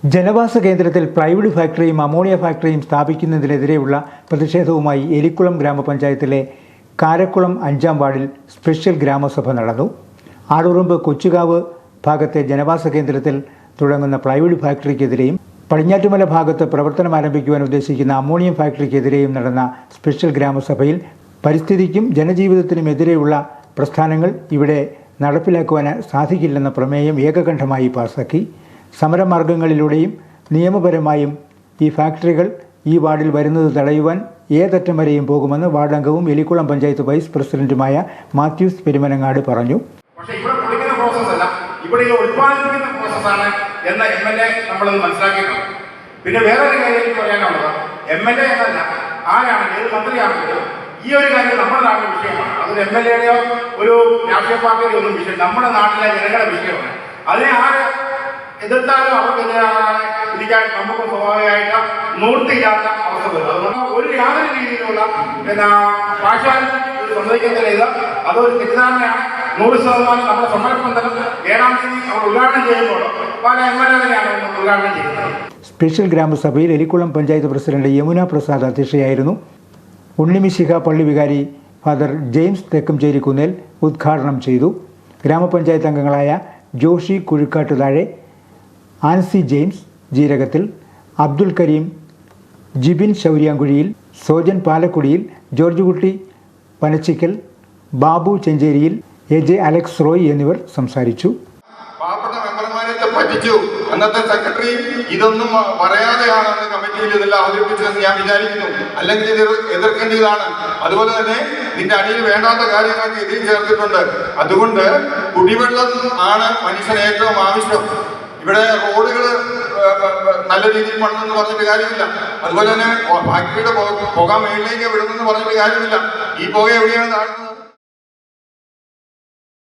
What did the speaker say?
ജനവാസ കേന്ദ്രത്തിൽ plywood ഫാക്ടറിയും ammonia ഫാക്ടറിയും സ്ഥാപിക്കുന്നതിനെതിരെയുള്ള പ്രതിഷേധവുമായി എലിക്കുളം ഗ്രാമപഞ്ചായത്തിലെ കാരക്കുളം 5-ാം വാർഡിൽ സ്പെഷ്യൽ ഗ്രാമസഭ നടന്നു. ആളുറുമ്പ് കൊച്ചുകാവ് ഭാഗത്തെ ജനവാസ കേന്ദ്രത്തിൽ തുടങ്ങുന്ന പ്ലൈവുഡ് ഫാക്ടറിക്കെതിരെയും പടിഞ്ഞാറ്റുമല ഭാഗത്ത് പ്രവർത്തനം ആരംഭിക്കുവാൻ ഉദ്ദേശിക്കുന്ന അമോണിയം ഫാക്ടറിക്കെതിരെയും നടന്ന സ്പെഷ്യൽ ഗ്രാമസഭയിൽ പരിസ്ഥിതിക്കും ജനജീവിതത്തിനുമെതിരെയുള്ള പ്രസ്ഥാനങ്ങൾ ഇവിടെ നടപ്പിലാക്കുവാൻ സാധിക്കില്ലെന്ന പ്രമേയം ഏകകണ്ഠമായി പാസാക്കി. സമരമാർഗങ്ങളിലൂടെയും നിയമപരമായും ഈ ഫാക്ടറികൾ ഈ വാർഡിൽ വരുന്നത് തടയുവാൻ ഏതറ്റം വരെയും പോകുമെന്ന് വാർഡ് അംഗവും എലിക്കുളം പഞ്ചായത്ത് വൈസ് പ്രസിഡന്റുമായ മാത്യൂസ് പെരുമനങ്ങാട് പറഞ്ഞു. പക്ഷേ ഇവിടെ പൊളിക്കുന്ന പ്രോസസ്സല്ല, ഇവിടെ ഉത്പാദിപ്പിക്കുന്ന പ്രോസസ്സാണ് എന്ന MLA നമ്മളത് മനസ്സിലാക്കിയിട്ടുണ്ട്. പിന്നെ വേറൊരു കാര്യം എനിക്ക് പറയാനുള്ളത്, MLA എന്നല്ല, ആരാണെങ്കിലും ഏത് മന്ത്രിയാണെങ്കിലും ഈ ഒരു കാര്യം നമ്മുടെ നാട്ടിലെ വിഷയമാണ്. അതൊരു MLAയുടെയോ ഒരു രാഷ്ട്രീയ പാർട്ടിയുടെ ഒന്നും വിഷയം, നമ്മുടെ നാട്ടിലെ ജനങ്ങളുടെ വിഷയമാണ്. അതിനെ ആര് എതിർത്താലും അവർക്കെതിരാണ് ഇരിക്കാൻ നമുക്ക് സ്വാഭാവികമായിട്ട് നിവൃത്തിയില്ലാത്ത അവസ്ഥ വരും. അതുകൊണ്ട് യാതൊരു രീതിയിലുള്ള പാശ്ചാത്യ സമ്മതിക്കുന്നില്ല. അതൊരു തെറ്റിദ്ധാരണയാണ്. 100% നമ്മുടെ സമരപന്തലം 7-ാം തീയതി അവർ ഉദ്ഘാടനം ചെയ്യുമ്പോൾ പല MLAയാണ് ഉദ്ഘാടനം ചെയ്യുന്നത്. സ്പെഷ്യൽ ഗ്രാമസഭയിൽ എലിക്കുളം പഞ്ചായത്ത് പ്രസിഡന്റ് യമുന പ്രസാദ് അധ്യക്ഷയായിരുന്നു. ഉണ്ണിമിശിഹ പള്ളി വികാരി ഫാദർ ജെയിംസ് തെക്കംചേരിക്കുന്നേൽ ഉദ്ഘാടനം ചെയ്തു. ഗ്രാമപഞ്ചായത്ത് അംഗങ്ങളായ Joshi Kuzhikkattuthazhe, Ancy James Jeerakathil, Abdul Kareem, Jibin Shauryamkuzhiyil, Sojan Palakkudiyil, George Kutty Panachikkal, Babu Chencheriyil, AJ Alex Roy എന്നിവർ സംസാരിച്ചു. പാവപ്പെട്ട മെമ്പർമാരെ പറ്റിച്ചു. അന്നത്തെ സെക്രട്ടറി ഇതൊന്നും പറയാതെയാണ് അന്ന് കമ്മിറ്റിയിൽ ഇതെല്ലാം അവതരിപ്പിച്ചതെന്ന് ഞാൻ വിചാരിക്കുന്നു. അല്ലെങ്കിൽ ഇത് എതിർക്കേണ്ടതാണ്. അതുപോലെ തന്നെ ഇതിന്റെ അടിയിൽ വേണ്ടാത്ത കാര്യങ്ങളൊക്കെ ഇതിൽ ചേർത്തിട്ടുണ്ട്. അതുകൊണ്ട് കുടിവെള്ളം ആണ് മനുഷ്യന് ഏറ്റവും ആവശ്യം. ഇവിടെ റോഡുകൾ നല്ല രീതിയിൽ പണിതെന്ന് പറഞ്ഞിട്ട് കാര്യമില്ല. അതുപോലെ തന്നെ ഫാക്ടറിയുടെ പുക മേളിലേക്ക് വിടുന്നെന്ന് പറഞ്ഞിട്ട് കാര്യമില്ല. ഈ പുക എവിടെയാണ് താഴ്ന്നത്?